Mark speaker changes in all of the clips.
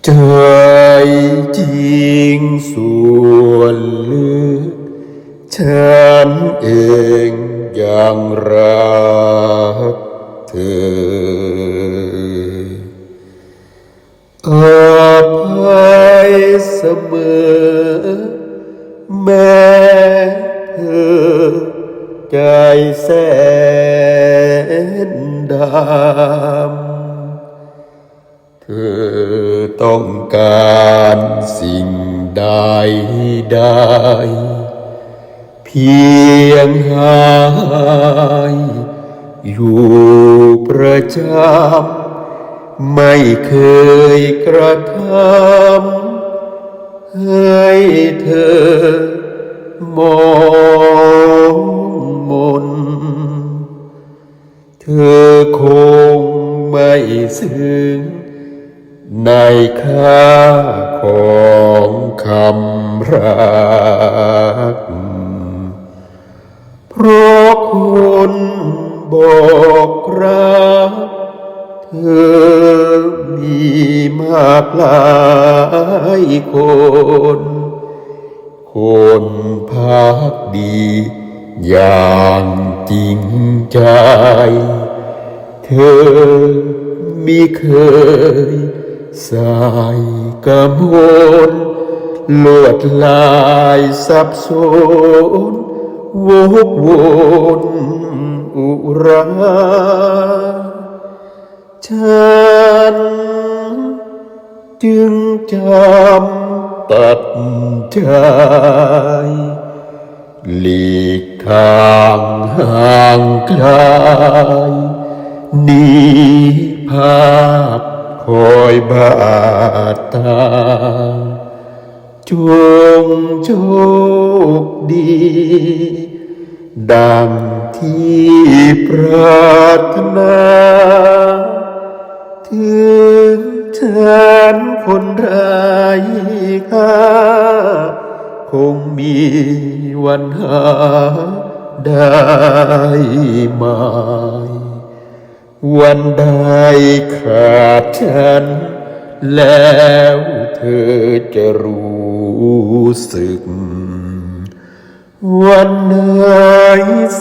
Speaker 1: ใจจริงส่วนลึกฉันเองยังรักเธออภัยเสมอแม้เธอใจแสนดำเธอต้องการสิ่งใดเพียงหายอยู่ประจำไม่เคยกระทำให้เธอมองมนเธอคงไม่ซึ้งในค่าของคำรักเพราะคนบอกรักเธอมีมากหลายคนพักดีอย่างจริงใจเธอมิเคยสายกมลลวดลายสับสนวกวนอุราฉันจึงจำตัดใจหลีกทางห่างไกลหนีภาพคอยบาดตาจงโชคดีดังที่ปรารถนาถึงฉันคนไร้ค่าคงมีวันหาได้ไหมวันใดขาดฉันแล้วเธอจะรู้สึกวันไหน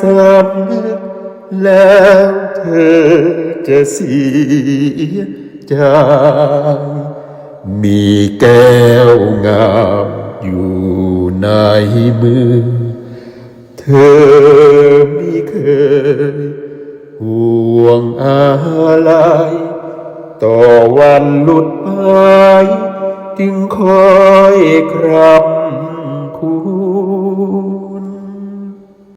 Speaker 1: สำนึกแล้วเธอจะเสียใจมีแก้วงามอยู่ในมือเธอไม่เคยห่วงอะไรต่อวันหลุดไปจึงคอยครำ